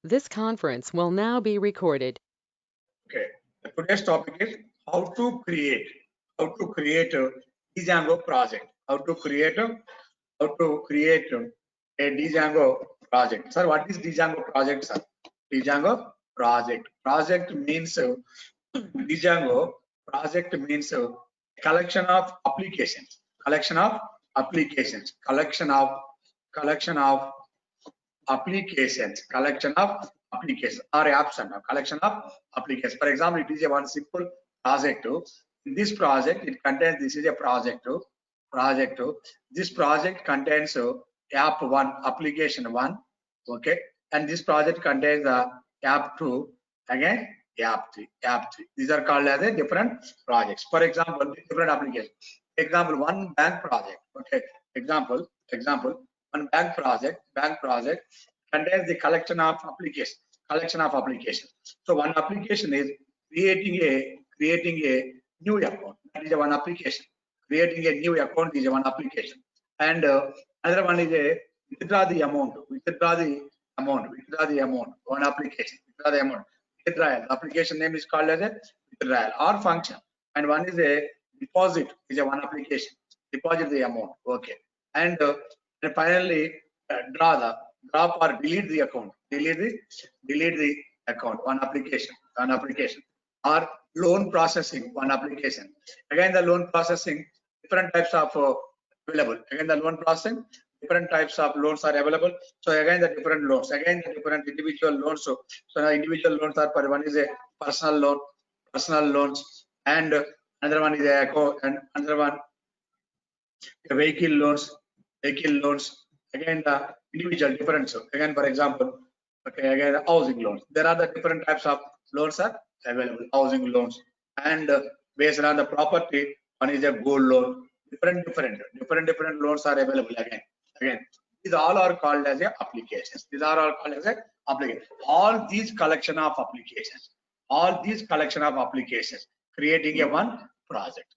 This conference will now be recorded. Okay. Today's topic is how to create a Django project. How to create a Django project. Sir, what is Django project, sir? Django project. Project means Django project means collection of applications. Collection of applications. Collection of collection of applications or apps and collection of applications. For example, it is a one simple project. In this project, it contains, this is a project. This project contains app one, application one, okay, and this project contains the app two, again app three. These are called as a different projects. For example, different applications. Example, one bank project, okay. Example, one bank project contains the collection of applications. So one application is creating a new account. That is a one application. Creating a new account is a one application, and another one is a withdraw the amount. Withdraw the amount. One application. Withdraw the amount. Withdrawal. The application name is called as a withdrawal or function, and one is a deposit. Is a one application. Deposit the amount. Okay, and finally drop or delete the account. Delete the account. One application. Or loan processing. One application. Again, the loan processing, different types of available. Again, the loan processing, different types of loans are available. So again, the different loans. Again, the different individual loans. So the individual loans are for one is a personal loans, and another one is a and another one vehicle loans. Again, the individual difference. Again, for example, okay, again, the housing loans. There are the different types of loans are available. Housing loans, and based on the property, one is a gold loan. Different loans are available. Again, these all are called as a applications. These are all called as a application. All these collection of applications. Creating a one project.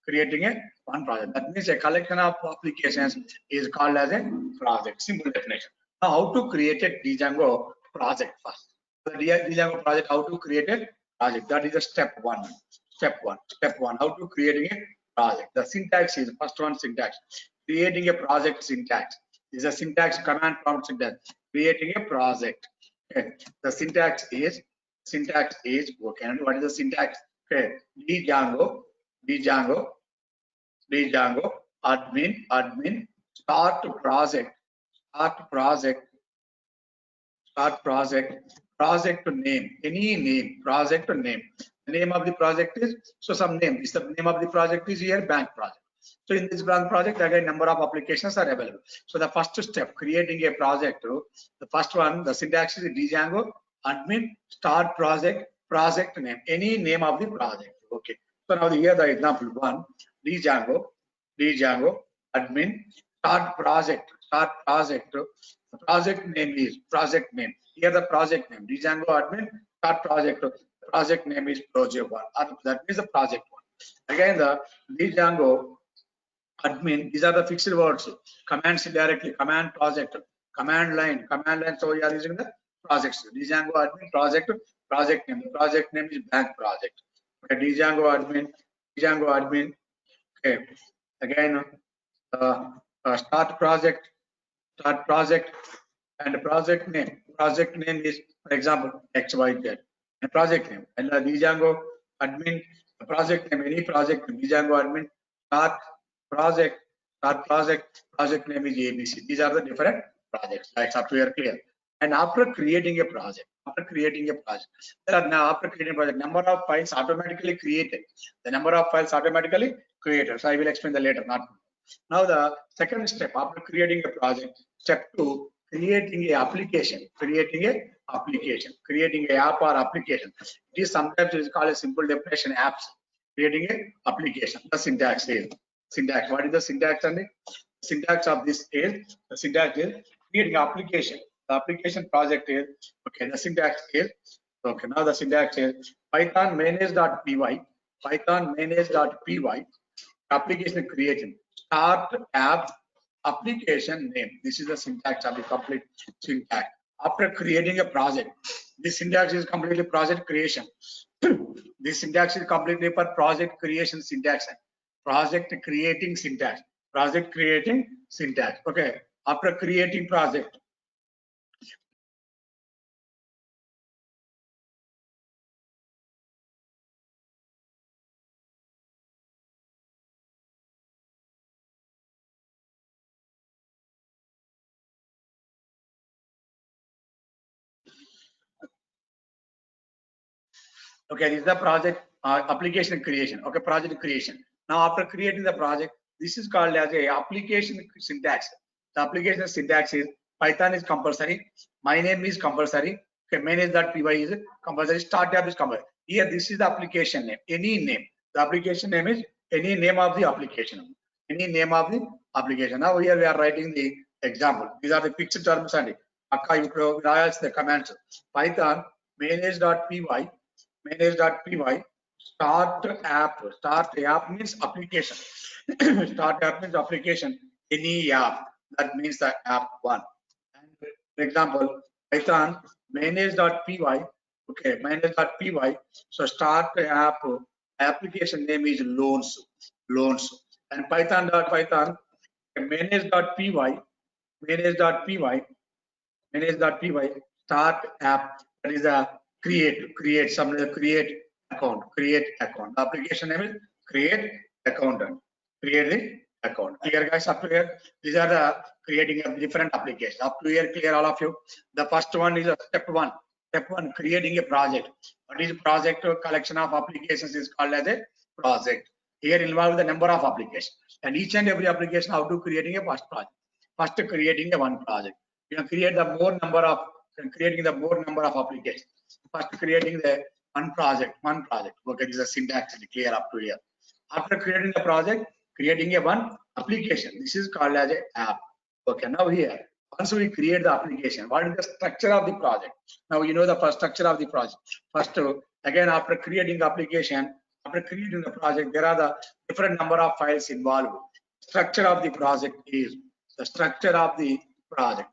That means a collection of applications is called as a project. Simple definition. Now, how to create a Django project first? The Django project, how to create a project? That is a step one. How to creating a project? The syntax is first one syntax. Creating a project syntax is a syntax command prompt syntax. Creating a project. Okay. The syntax is okay. And what is the syntax? Okay. Django, admin, start project name, any name, project name. The name of the project is, so some name is the name of the project is here bank project. So in this bank project, again, number of applications are available. So the first step, creating a project, the first one, the syntax is Django, admin, start project name, any name of the project. Okay. So now here the example one, Django, admin, start project. The project name is project name. Here the project name, Django admin, start project. The project name is project one. That means the project one. Again, the Django admin, these are the fixed words. Commands directly, command project, command line. So we are using the projects. Django admin project name. The project name is bank project. Okay, Django admin. Okay. Again, start project, and project name. Project name is, for example, XYZ. And project name. And the Django admin, the project name, any project name, Django admin, start project, project name is ABC. These are the different projects. Like up here clear. And after creating a project, there are now after creating a project, number of files automatically created. The number of files automatically created. So I will explain the later, not now. The second step after creating a project, step two, creating a application, creating a app or application. It is sometimes it is called a simple definition apps. Creating a application. The syntax is What is the syntax? And the syntax of this is creating application. The application project is okay. The syntax is okay. Now the syntax is Python manage.py. Application creation. Start app application name. This is the syntax of the complete syntax. After creating a project, This syntax is completely project creation. This syntax is completely for project creation syntax. Project creating syntax. Project creating syntax. Okay. After creating project. Okay, this is the project application creation. Okay, project creation. Now after creating the project, this is called as a application syntax. The application syntax is Python is compulsory, my name is compulsory, okay, manage.py is compulsory, start tab is compulsory. Here this is the application name, any name. The application name is any name of the application. Any name of the application. Now here we are writing the example. These are the fixed terms and the commands. Python manage.py start app means application. Start app means application, any app, that means the app one. And for example, Python manage.py, okay, manage.py, so start app, application name is loans, and python manage.py manage.py start app, that is a create account. The application name is create account. Create the account. Clear, guys? Up to here, these are the creating a different application. Up to here, clear, all of you? The first one is a step one, creating a project. What is project? Collection of applications is called as a project. Here involve the number of applications, and each and every application how to creating a first project. First creating a one project. You can create the more number of applications. First creating the one project. Okay, this is a syntax clear up to here. After creating the project, creating a one application. This is called as a app. Okay, now here, once we create the application, what is the structure of the project? Now you know the first structure of the project. First, again, after creating the application, after creating the project, there are the different number of files involved. Structure of the project is the structure of the project.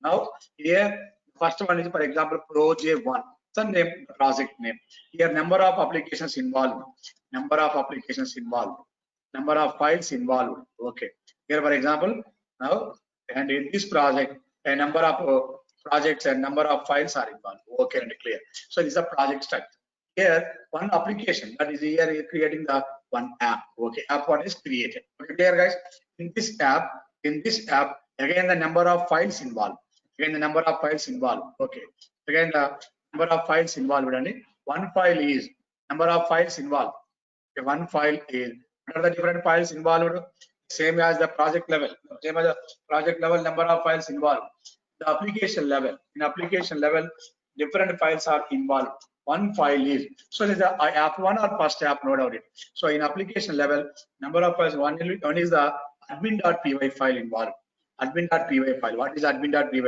Now here, first one is, for example, project one. Some name, project name. Here, number of applications involved. Number of files involved. Okay. Here, for example, now, and in this project, a number of projects and number of files are involved. Okay, and clear. So this is a project structure. Here, one application, that is here creating the one app. Okay, app one is created. Okay, clear, guys? In this app, again the number of files involved. Okay, again the number of files involved. And one file is number of files involved. Okay, one file is, what are the different files involved? Same as the project level. Number of files involved. The application level. In application level, different files are involved. One file is, so there's a app one or first app, no doubt it. So in application level, number of files, one is the admin.py file involved. Admin.py file. What is admin.py?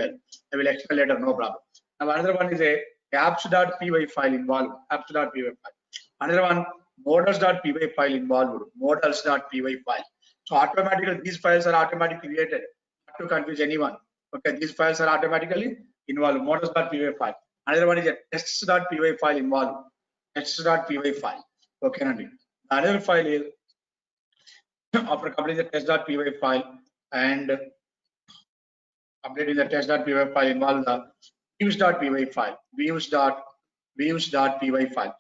I will explain later, no problem. Now another one is a apps.py file involved. Apps.py file. Another one, models.py file involved. Models.py file. So automatically these files are automatically created. Not to confuse anyone. Okay, these files are automatically involved. Models.py file. Another one is a tests.py file involved. Tests.py file. Okay, Nandi. Another file is after completing the test.py file and updating the test.py file involve the views.py file. Views.py file.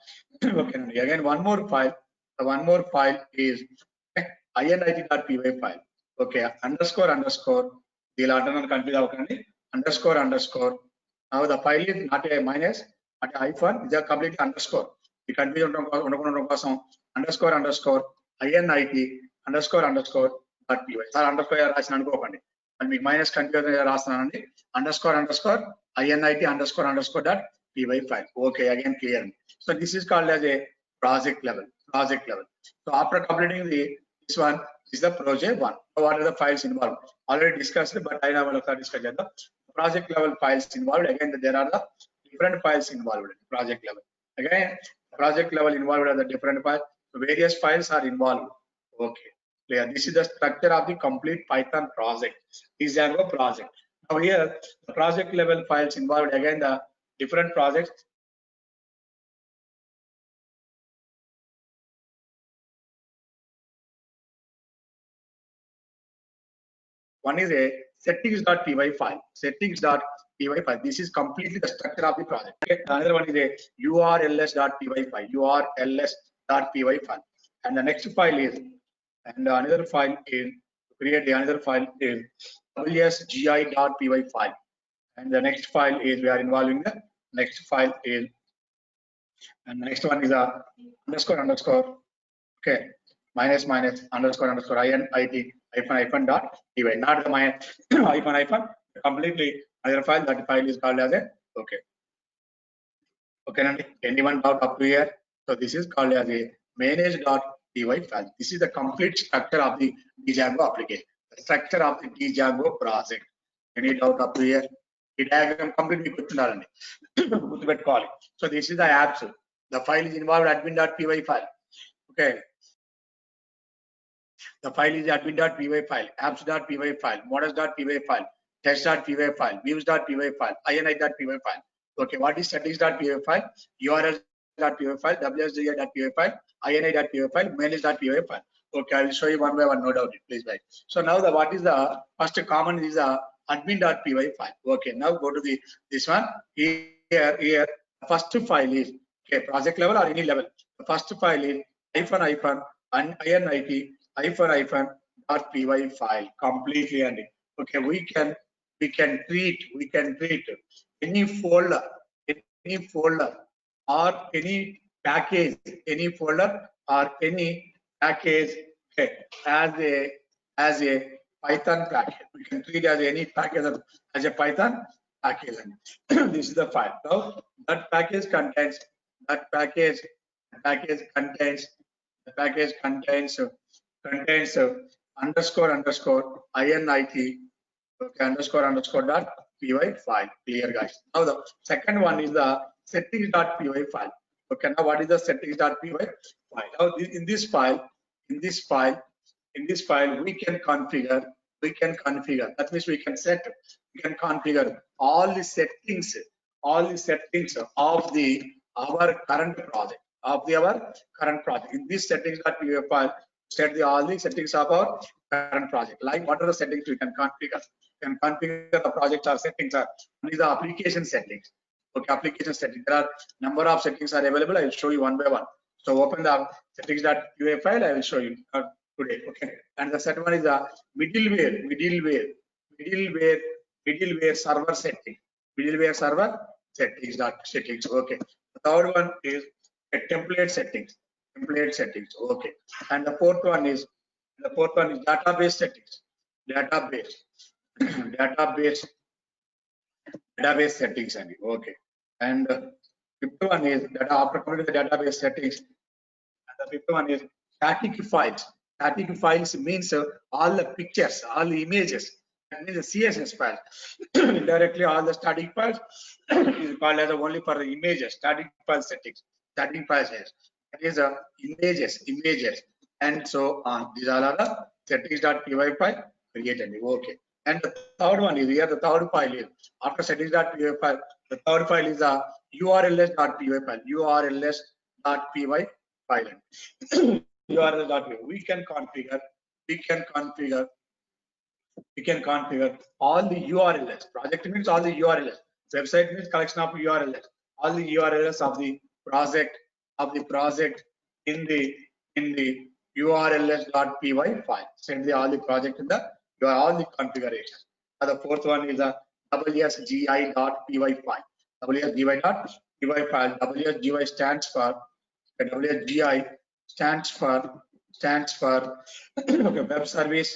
Okay, again one more file. The one more file is init.py file. Okay, underscore. The alternate confuse underscore. Now the file is not a minus, not a hyphen, it's a complete underscore. The confusion underscore init underscore.py. Sir, underscore రాసిన అనుకోకండి. మరి మీకు minus confusion రాస్తున్నానండి. underscore init underscore.py file. Okay, again clear. So this is called as a project level. So after completing this one is the project one. So what are the files involved? Already discussed, but I will discuss the project level files involved. Again, there are the different files involved in project level. Again, project level involved are the different files. So various files are involved. Okay, clear. This is the structure of the complete Python project. This is a project. Now here, the project level files involved. Again, the different projects. One is a settings.py file. Settings.py file. This is completely the structure of the project. Okay. Another one is a urls.py file. urls.py file. And the next file is, and another file is, create another file is wsgi.py file. And the next file is, we are involving the next file is, and the next one is a underscore, okay, minus underscore init hyphen dot py, not the my hyphen completely other file. That file is called as a, okay, anyone doubt up to here? So this is called as a manage.py file. This is the complete structure of the Django application, the structure of the Django project. Any doubt up to here? The diagram completely కూర్చున్నారండి. గుర్తుపెట్టుకోవాలి. So this is the apps. The file is involved admin.py file. Okay. The file is admin.py file, apps.py file, models.py file, test.py file, views.py file, ini.py file. Okay, what is settings.py file? urls.py file, wsgi.py file, ini.py file, manage.py file. Okay, I will show you one by one, no doubt, please write. So now the what is the first common is the admin.py file. Okay, now go to the this one. Here first file is, okay, project level or any level. The first file is hyphen init .py file completely, and okay, we can treat any folder or any package, okay, as a Python package. We can treat as any package as a Python package. This is the file. Now that package contains underscore init, okay, underscore dot py file. Clear, guys? Now the second one is the settings.py file. Okay, now what is the settings.py file? Now in this file we can configure. That means we can configure all the settings of our current project. In this settings.py file, set all the settings of our current project. Like what are the settings we can configure? You can configure the project or settings are. These are application settings. Okay, application settings. There are number of settings are available. I will show you one by one. So open the settings.py file. I will show you today. Okay, and the second one is the middleware server setting. Middleware server settings. Okay. The third one is a template settings. Okay, and the fourth one is database settings. Database settings. Okay, and fifth one is that after coming to the database settings, and the fifth one is static files. Static files means all the pictures, all the images. That means the CSS files. Directly all the static files is called as only for the images. Static file settings. Static files is images, and so on. These all are the settings.py file created. Okay, and the third one is here. The third file is after settings.py file. The third file is a urls.py file. urls.py file. urls.py. We can configure all the URLs. Project means all the URLs. Website means collection of URLs. All the URLs of the project in the urls.py file. Send all the project in the all the configurations. And the fourth one is a wsgi.py file. wsgi.py file. wsgi stands for okay, web service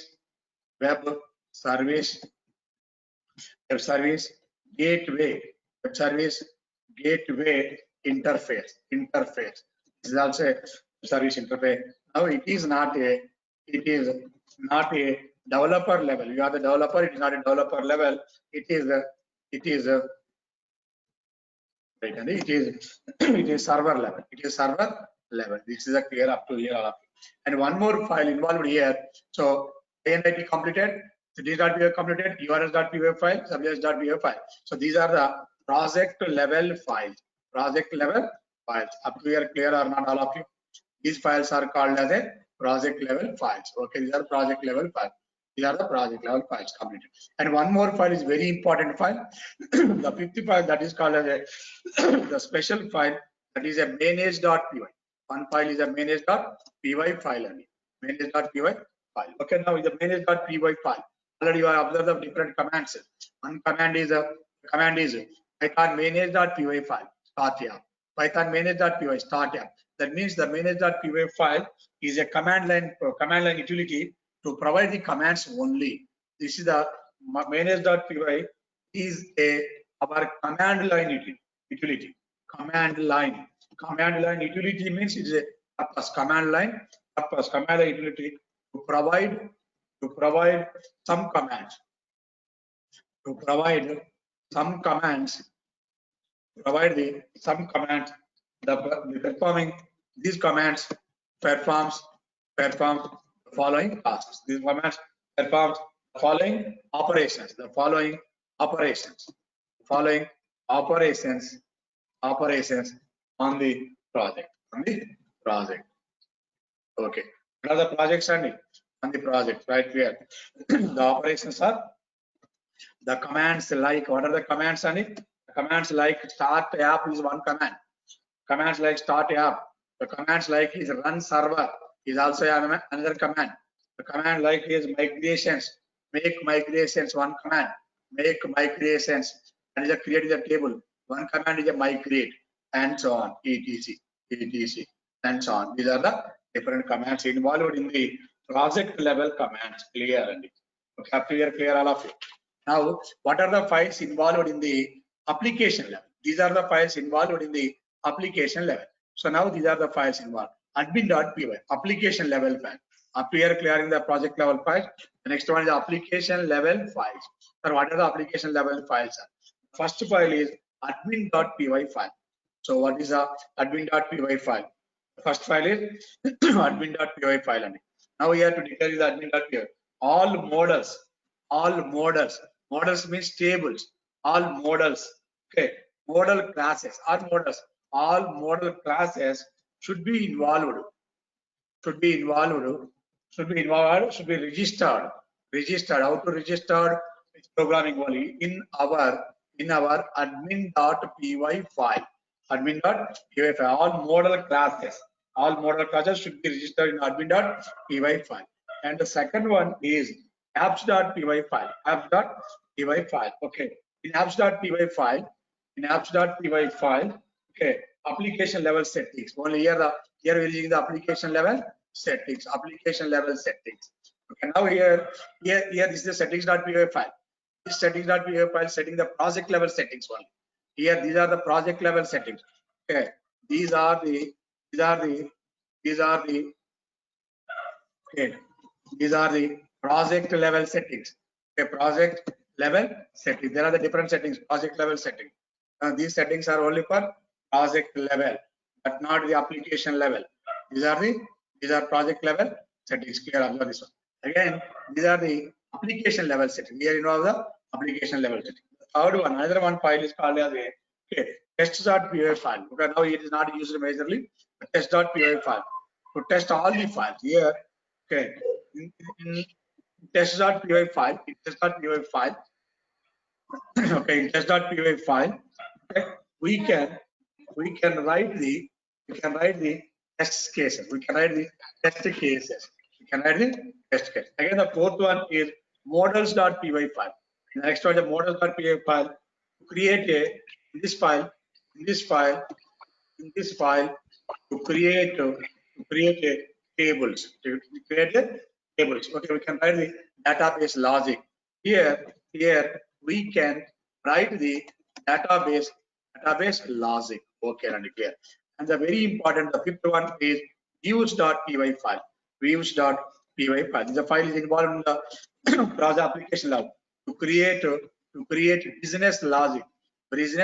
gateway interface. This is also a service interface. Now it is not a developer level. You are the developer. It is not a developer level. It is server level. This is a clear up to here. And one more file involved here. So init completed. So this.py completed. urls.py file. wsgi.py file. So these are the project level files. Project level files. Up to here, clear or not, all of you? These files are called as a project level files. Okay, these are project level files. These are the project level files completed. And one more file is very important file. The 50 file that is called as a the special file, that is a manage.py. One file is a manage.py file only. Manage.py file. Okay, now the manage.py file. Already you have observed the different commands. One command is Python manage.py file start here. Python manage.py start here. That means the manage.py file is a command line utility to provide the commands only. This is the manage.py is our command line utility. Command line utility means it is a purpose command line utility to provide some commands. The performing these commands performs the following tasks. These commands performs the following operations. Operations on the project. Okay. What are the projects on the project? Right here. The operations are the commands like, what are the commands on it? The commands like start app is one command. Commands like start app. The commands like is run server is also another command. The command like is migrations, make migrations, one command. Make migrations, and is a create the table. One command is a migrate, and so on. etc, and so on. These are the different commands involved in the project level commands. Clear and okay, clear all of you. Now, what are the files involved in the application level? These are the files involved in the application level. So now these are the files involved. Admin.py, application level file. Up here, clearing the project level file. The next one is application level files. So what are the application level files? First file is admin.py file. So what is the admin.py file? First file is admin.py file. Now we have to declare the admin.py. All models means tables. All models, okay, model classes or models. All model classes should be involved. Should be registered. How to register? It's programming only in our admin.py file. Admin.py file. All model classes should be registered in admin.py file. And the second one is apps.py file. Okay. In apps.py file, okay, application level settings. Only here we're using the application level settings. Okay, now here this is the settings.py file. This settings.py file setting the project level settings only. Here these are the project level settings. Okay, these are the project level settings. Okay, project level settings. There are the different settings. Project level settings. These settings are only for project level, but not the application level. These are project level settings. Clear? Observe this one. Again, these are the application level settings. Here involve the application level settings. The third one, another one file is called as a test.py file. Okay, now it is not used majorly. Test.py file to test all the files here. Okay, in test.py file, okay, in test.py file, okay, we can write the test cases. Again, the fourth one is models.py file. The next one is the models.py file. To create in this file to create tables. Okay, we can write the database logic. Here we can write the database logic. Okay, and clear. And the very important, the fifth one is views.py file. The file is involved in the browser application level to create business logic. Here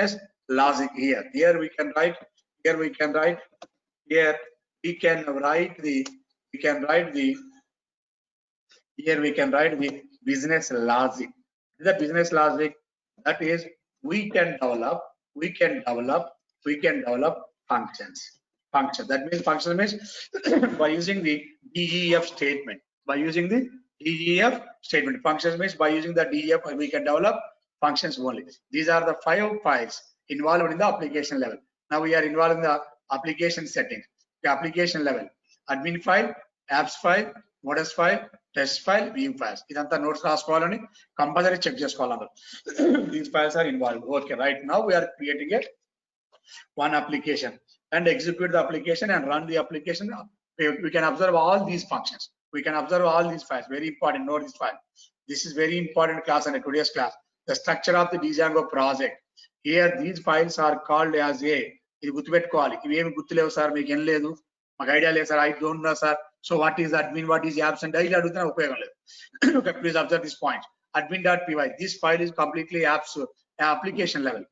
we can write the business logic. The business logic, that is, we can develop we can develop functions. That means function means by using the DEF statement. By using the DEF statement. Functions means by using the DEF we can develop functions only. These are the 5 files involved in the application level. Now we are involved in the application settings. The application level. Admin file, apps file, models file, test file, view files. ఇదంతా notes రాసుకోవాలని compulsory check చేసుకోవాలి. These files are involved. Okay, right now we are creating a one application and execute the application and run the application. We can observe all these functions. We can observe all these files. Very important. Note this file. This is very important class and today's class. The structure of the Django project. Here these files are called as a. ఇది గుర్తుపెట్టుకోవాలి. ఇవి ఏమి గుర్తులేవు sir, మీకు ఏం లేదు, మాకు idea లేదు sir, I don't know sir. So what is admin, what is apps అంటే ఇది అడుగుతున్నా ఉపయోగం లేదు. Okay, please observe this point. Admin.py. This file is completely apps application level.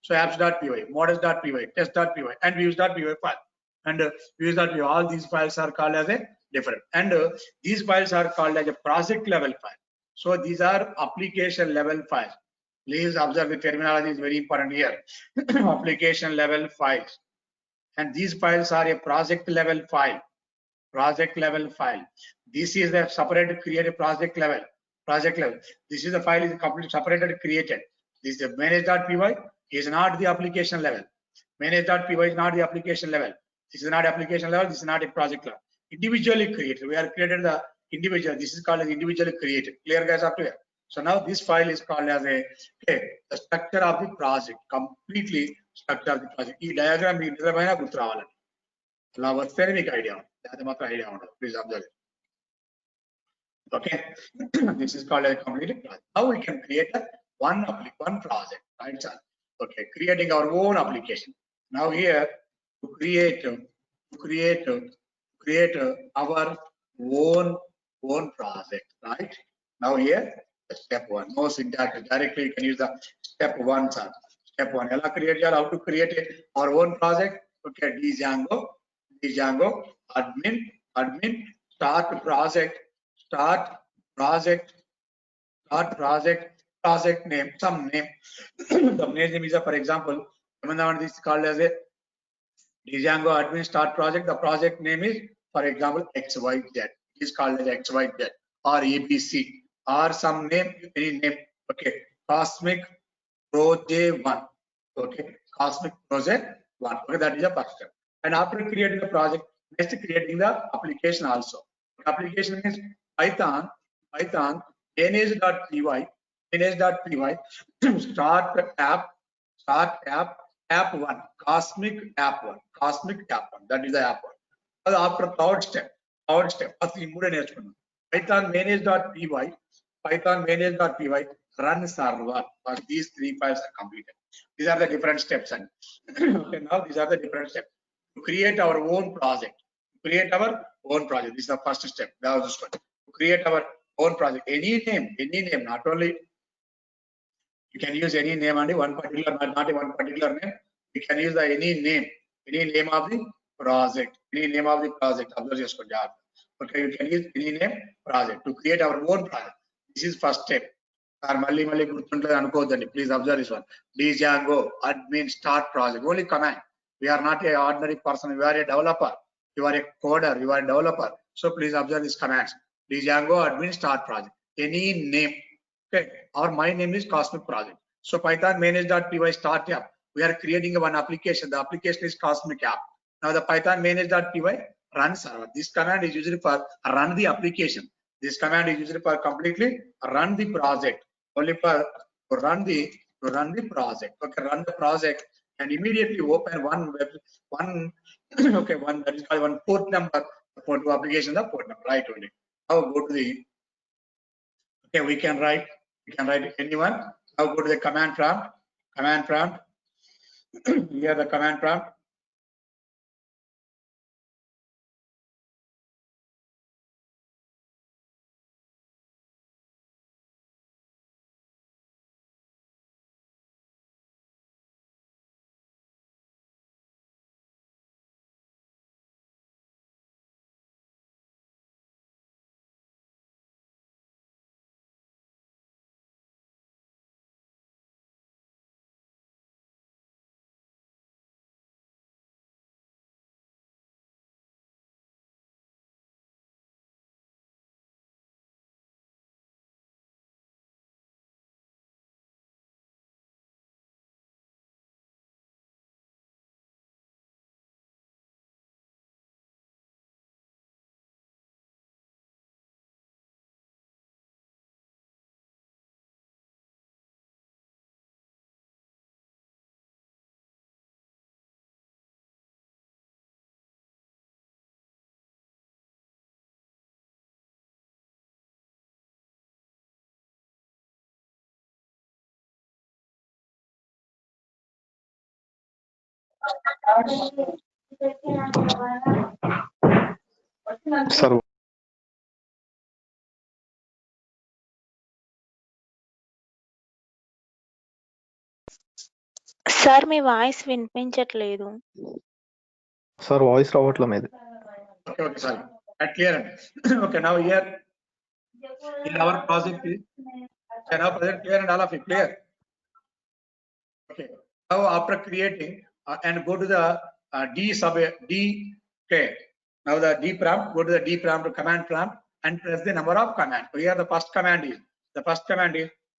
So apps.py, models.py, test.py, and views.py file. And views.py, all these files are called as a different. And these files are called as a project level file. So these are application level files. Please observe the terminology is very important here. Application level files. And these files are a project level file. This is the separated created project level. This is the file is completely separated created. This is the manage.py is not the application level. Manage.py is not the application level. This is not application level. This is not a project level. Individually created. We are created the individual. This is called as individually created. Clear guys up here? So now this file is called as a the structure of the project. Completely structure of the project. ఈ diagram మీకు నిజమైన గుర్తు రావాలండి. అలా వస్తేనే మీకు idea ఉంటుంది. అది మాత్రం ఐడియా ఉండదు. Please observe it. Okay. This is called a completed project. Now we can create one project. Right, sir? Okay, creating our own application. Now here to create our own project. Right. Now here step 1. No syntax. Directly you can use the step 1, sir. Step 1. How to create our own project? Okay, Django admin start project name, some name. The name is for example, this is called as a Django admin start project. The project name is for example XYZ. It is called as XYZ or ABC or some name, any name. Okay, Cosmic Project 1. Okay, Cosmic Project 1. Okay, that is the first step. And after creating the project, next creating the application also. Application means Python manage.py start app 1 cosmic app 1. That is the app 1. After third step first ఈ మూడే నేర్చుకున్నాం. Python manage.py run server. These 3 files are completed. These are the different steps. And okay, now these are the different steps to create our own project. This is the first step. That was this one. To create our own project. Any name. Not only you can use any name and one particular, not one particular name. You can use the any name of the project. Observe just for job. Okay, you can use any name project to create our own project. This is first step. Mali గుర్తుంటది అనుకోవద్దండి. Please observe this one. Django admin start project. Only command. We are not a ordinary person. We are a developer. You are a coder. You are a developer. So please observe these commands. Django admin start project. Any name. Okay. My name is Cosmic Project. So Python manage.py start app. We are creating one application. The application is Cosmic app. Now the Python manage.py run server. This command is used for run the application. This command is used for completely run the project. Only for to run the project. Okay, run the project and immediately open one okay, that is called one port number for the application. The port number, right? Only. Now go to the okay. We can write anyone. Now go to the command prompt. Here the command prompt. Sir, sir me voice వినిపించట్లేదు. Sir voice రావట్లే మీది. Okay, sorry. That clear. Okay, now here in our project is now project clear and all of it clear. Okay. Now after creating and go to the D. Okay. Now the D prompt, go to the D prompt command prompt and press the number of command. So here the first command is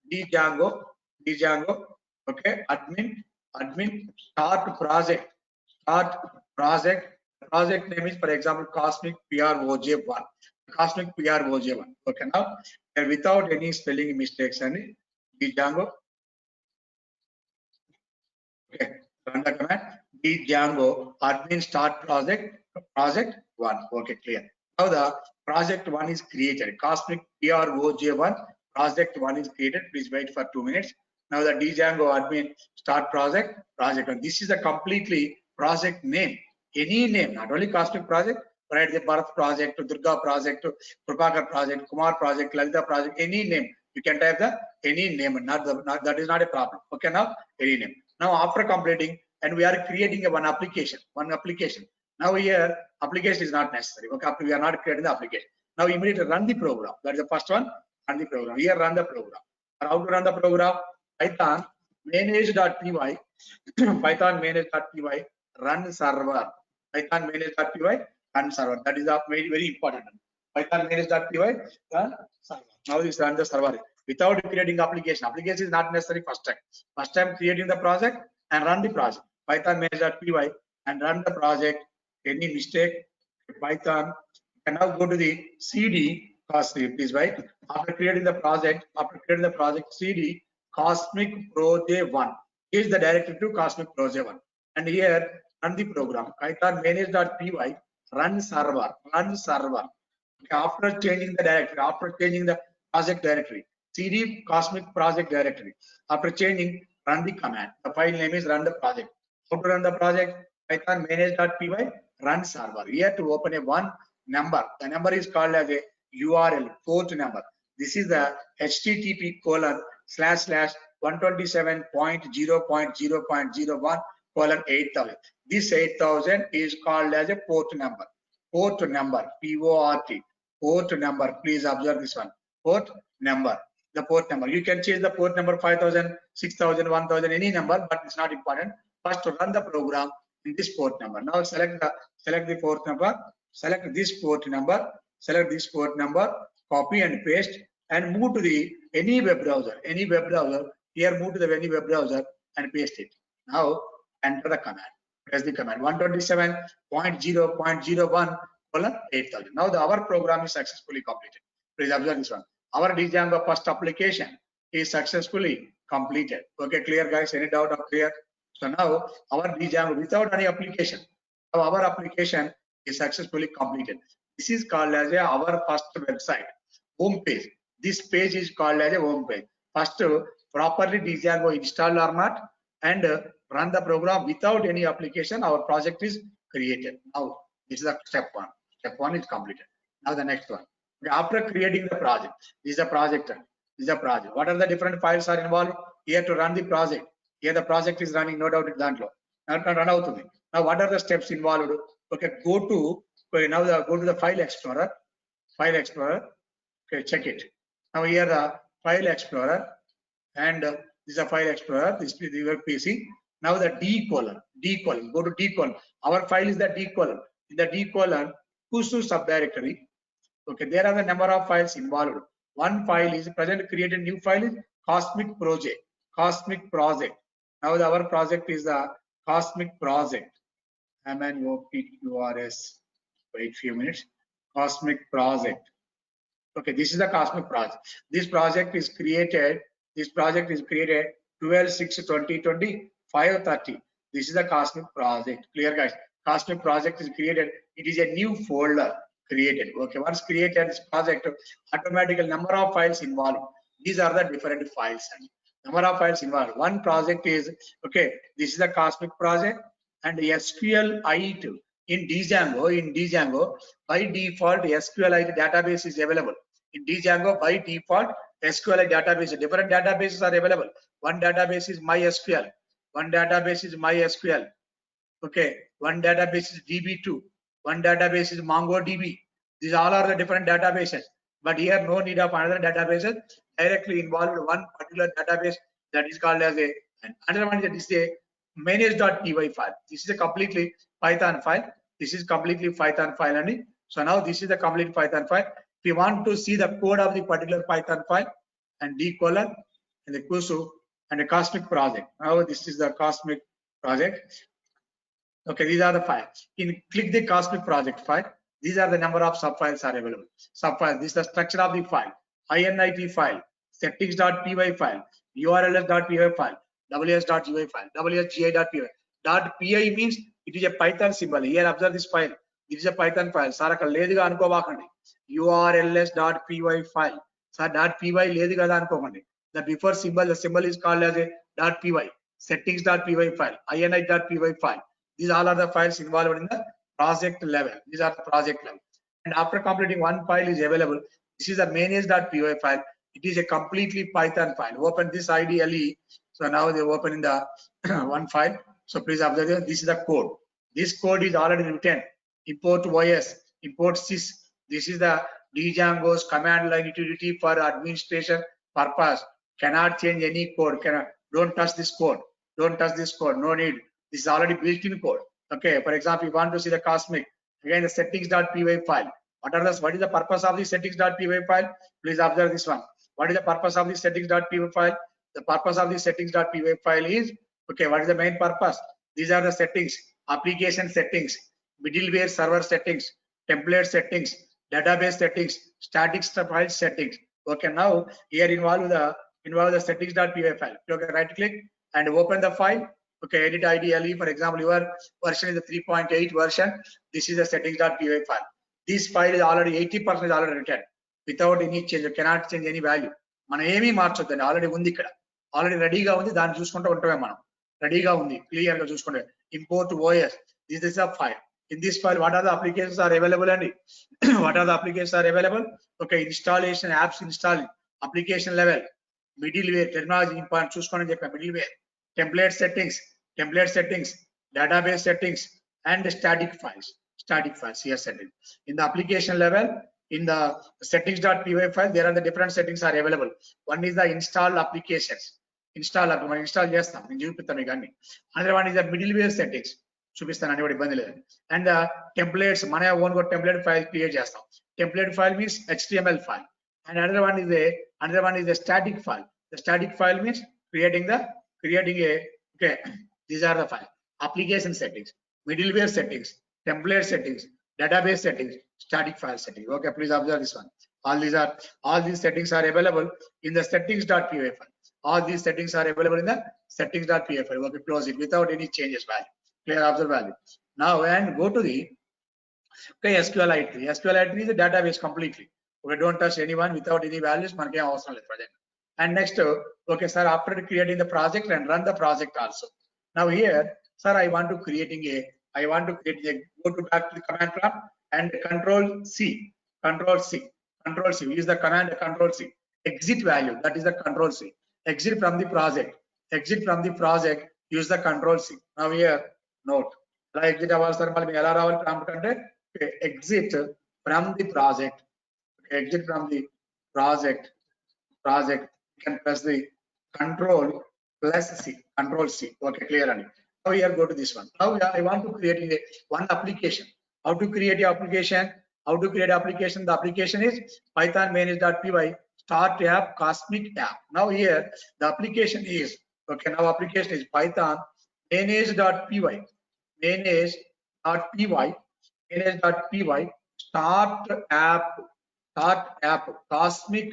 D Django. Okay. Admin start project. Project name is, for example, Cosmic PROJ1. Cosmic PROJ1. Okay, now without any spelling mistakes and D Django. Okay, run the command D Django admin start project 1. Okay, clear. Now the project 1 is created. Cosmic PROJ1 project 1 is created. Please wait for 2 minutes. Now the D Django admin start project 1. This is a completely project name. Any name, not only Cosmic project, right? The Bharat project, Durga project, Prabhakar project, Kumar project, Lalita project, any name. You can type the any name. That is not a problem. Okay, now any name. Now after completing, and we are creating one application. Now here application is not necessary. Okay, we are not creating the application. Now immediately run the program. That is the first one. Run the program. Here run the program. How to run the program? Python manage.py. Python manage.py run server. Python manage.py run server. That is very, very important. Python manage.py run server. Now this run the server without creating application. Application is not necessary first time. First time creating the project and run the project. Python manage.py and run the project. Any mistake, Python can now go to the CD. Please write after creating the project. CD Cosmic Proje1 is the directory to Cosmic Proje1. And here run the program. Python manage.py run server. Okay, after changing the directory, after changing the project directory, CD Cosmic project directory. After changing, run the command. The file name is run the project. How to run the project? Python manage.py run server. Here to open a one number. The number is called as a URL port number. This is the http://127.0.0.01:8000. This 8000 is called as a port number. Port number, PORT. Port number. Please observe this one. Port number. The port number. You can change the port number 5000, 6000, 1000, any number, but it's not important. First, to run the program in this port number. Now select the port number. Select this port number. Select this port number. Copy and paste and move to the any web browser. Here move to the any web browser and paste it. Now enter the command. Press the command 127.0.01:8000. Now our program is successfully completed. Please observe this one. Our Django first application is successfully completed. Okay, clear guys? Any doubt or clear? So now our Django without any application, now our application is successfully completed. This is called as our first website home page. This page is called as a home page. First, properly Django installed or not, and run the program without any application. Our project is created. Now this is the step one. Step one is completed. Now the next one. After creating the project, this is a project. What are the different files are involved? Here to run the project. Here the project is running, no doubt. Now run out to me. Now what are the steps involved? Okay, go to the file explorer. Okay, check it. Now here the file explorer, and this is a file explorer. This is your PC. Now the D colon. Go to D colon. Our file is the D colon. In the D colon, push to subdirectory. Okay, there are the number of files involved. One file is present. Create a new file is Cosmic Project. Now our project is the Cosmic Project. MNOPQRS. Wait few minutes. Cosmic Project. Okay, this is the Cosmic Project. This project is created 12/6/2020 5:30. This is the Cosmic Project. Clear guys? Cosmic Project is created. It is a new folder created. Okay, once created this project, automatically number of files involved. These are the different files. Number of files involved. One project is okay. This is the Cosmic Project, and SQLite in Django, by default SQLite database is available. In Django, by default SQLite database, different databases are available. One database is MySQL, one database is MySQL. Okay, one database is DB2, one database is MongoDB. These all are the different databases. But here no need of another databases, directly involved one particular database that is called as a, and another one is a manage.py file. This is a completely Python file. This is completely Python file only. So now this is the complete Python file. If you want to see the code of the particular Python file, and D colon and the Kusu and the Cosmic project. Now this is the Cosmic project. Okay, these are the files. Click the Cosmic project file. These are the number of subfiles are available. Subfiles. This is the structure of the file. INIT file, settings.py file, urls.py file, ws.gy file, wsgi.py. .py means it is a Python symbol. Here observe this file. It is a Python file. Saraka leduga anukovakandi. urls.py file. Sir .py leduga anukovandi. The before symbol, the symbol is called as a .py. Settings.py file, init.py file. These all are the files involved in the project level. These are the project level. And after completing one file is available. This is a manage.py file. It is a completely Python file. Open this IDLE. So now they open in the one file. So please observe this is the code. This code is already written. Import OS, import sys. This is the Django's command line utility for administration purpose. Cannot change any code. Don't touch this code. Don't touch this code. No need. This is already built-in code. Okay. For example, you want to see the Cosmic. Again, the settings.py file. What is the purpose of the settings.py file? Please observe this one. What is the purpose of the settings.py file? The purpose of the settings.py file is, okay, what is the main purpose? These are the settings, application settings, middleware server settings, template settings, database settings, static file settings. Okay, now here involve the settings.py file. Okay, right click and open the file. Okay, edit IDLE. For example, your version is the 3.8 version. This is the settings.py file. This file is already 80% already written without any change. You cannot change any value. మనం ఏమీ మార్చొద్దండి, already ఉంది ఇక్కడ, already రెడీగా ఉంది, దాన్ని చూసుకుంటూ ఉంటామే మనం. రెడీగా ఉంది, క్లియర్ గా చూసుకుంటే. Import OS, this is a file. In this file, what are the applications are available and what are the applications are available? Okay, installation, apps installing, application level, middleware, technology important చూసుకోండి చెప్పా, middleware, template settings, database settings, and static files here setting. In the application level, in the settings.py file, there are the different settings are available. One is the install applications. Install చేస్తాం, నేను చూపిస్తాను మీకు అన్ని. Another one is the middleware settings. చూపిస్తాను అని కూడా ఇబ్బంది లేదు. And the templates, మన ఓన్ గా టెంప్లెట్ ఫైల్ క్రియేట్ చేస్తాం. Template file means HTML file. And another one is a static file. The static file means creating a okay, these are the file. Application settings, middleware settings, template settings, database settings, static file settings. Okay, please observe this one. All these settings are available in the settings.py file. All these settings are available in the settings.py file. Okay, close it without any changes value. Clear, observe value. Now and go to the SQLite. SQLite is a database completely. Okay, don't touch anyone without any values. మనకి ఏం అవసరం లేదు project. And next, okay, sir, after creating the project and run the project also. Now here, sir, I want to create go to back to the command prompt and control C. Use the command control C. Exit value, that is the control C. Exit from the project, use the control C. Now here, note. Exit అవ్వాలి sir, మళ్ళీ ఎలా రావాలి prompt అంటే exit from the project. Okay, exit from the project. You can press the control C. Okay, clear. And now here go to this one. Now I want to create one application. How to create an application? The application is Python manage.py start app Cosmic app. Now here the application is, okay, now application is Python manage.py start app Cosmic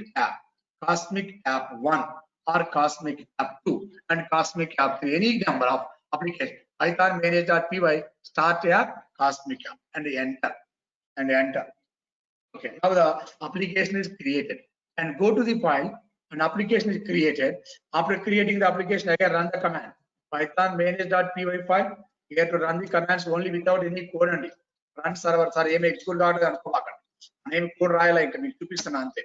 app 1 or Cosmic app 2 and Cosmic app 3, any number of applications. Python manage.py start app Cosmic app and enter. Okay, now the application is created and go to the file. An application is created. After creating the application, again run the command Python manage.py file Here to run the commands only without any code and run server. Sorry, ఏమి execute కావట్లేదు అనుకోమాకండి. నేను code రాయాలి ఇంకా మీకు చూపిస్తాను అంతే.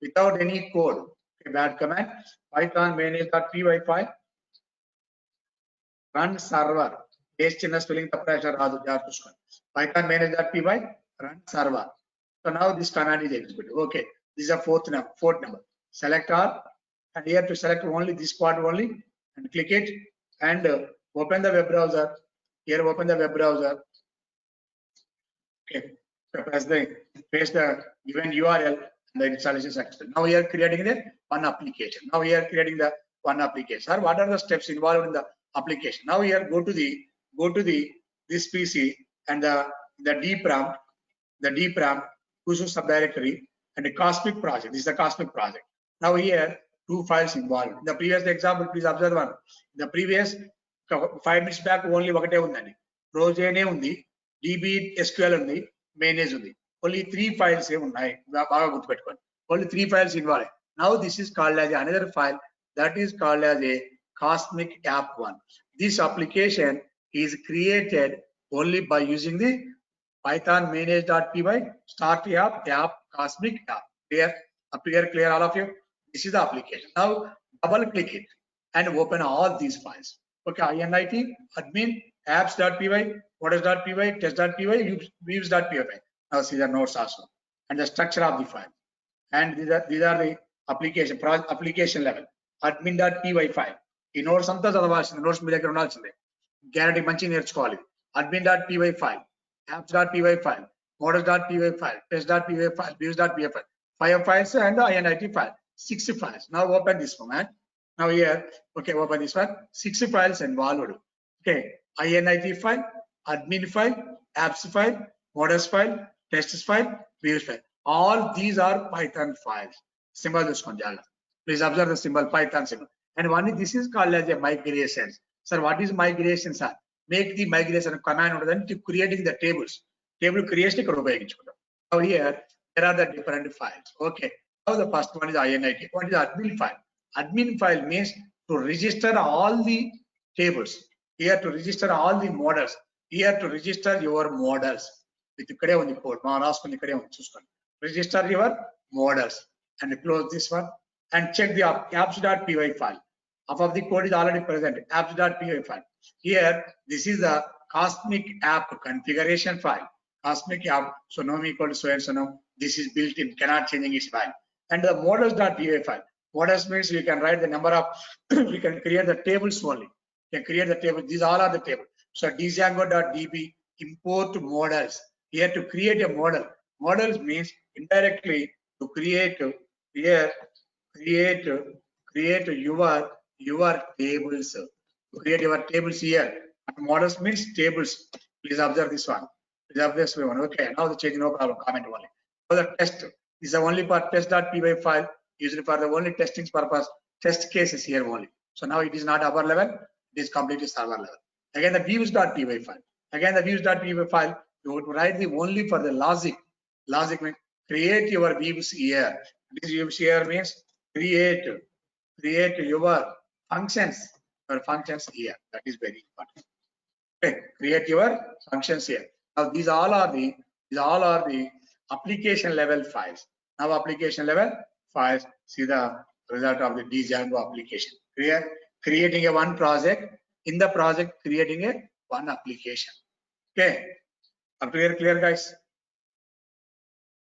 Without any code. Okay, bad command. Python manage.py file. Run server. Case చిన్న spelling తప్పు రాశారు రాదు జాగ్రత్త చూసుకోండి. Python manage.py run server. So now this command is executed. Okay, this is a fourth number. Select all, and here to select only this part only, and click it, and open the web browser. Here open the web browser. Okay, so paste the given URL and the installation success. Now we are creating the one application. Now we are creating the one application. Sir, what are the steps involved in the application? Now here go to this PC and the DPRAM Kusu subdirectory and the Cosmic project. This is the Cosmic project. Now here two files involved. In the previous example, please observe one. In the previous 5 minutes back only ఒకటే ఉందండి. Projane ఉంది, DB SQL ఉంది, manage ఉంది. Only 3 files ఏ ఉన్నాయి. బాగా గుర్తుపెట్టుకోండి. Only 3 files involved. Now this is called as another file that is called as a Cosmic App 1. This application is created only by using the Python manage.py start app Cosmic app. Clear all of you? This is the application. Now double click it and open all these files. Okay, init admin apps.py, models.py, test.py, views.py. Now see the notes also and the structure of the file. And these are the application level. admin.py file. ఈ notes అంతా చదవాల్సింది. Notes మీ దగ్గర ఉండాల్సిందే. Guarantee మంచిగా నేర్చుకోవాలి. admin.py file, apps.py file, models.py file, test.py file, views.py file. 5 files and the init file. 6 files. Now open this one. Now here, okay, open this one. 6 files involved. Okay, init file, admin file, apps file, models file, tests file, views file. All these are Python files. Symbol this one. Please observe the symbol, Python symbol. And one this is called as a migration. Sir, what is migration, sir? Make the migration command to creating the tables. Table creation. Now here there are the different files. Okay. Now the first one is init. What is admin file? Admin file means to register all the tables. Here to register all the models. Here to register your models. With ikkade undi code. Ma raskoni ikkade undi chuskondi. Register your models and close this one and check the apps.py file. Half of the code is already present. Apps.py file. Here this is the Cosmic app configuration file. Cosmic app, so name equal to so and so now. This is built in, cannot changing its file. And the models.py file. Models means you can write the number of, you can create the tables only. You can create the table. These all are the tables. So django.db import models. Here to create a model. Models means indirectly to create here, create your tables. Create your tables here. And models means tables. Please observe this one. Please observe this one. Okay, now the change, no problem. Comment only. For the test, this is the only part test.py file used for the only testing purpose. Test cases here only. So now it is not upper level, it is completely server level. Again, the views.py file. Again, the views.py file, you would write the only for the logic. Logic means create your views here. This views here means create your functions. Your functions here. That is very important. Okay, create your functions here. Now these all are the application level files. Now application level files, see the result of the Django application. Creating a one project, in the project creating a one application. Okay, up to here, clear guys?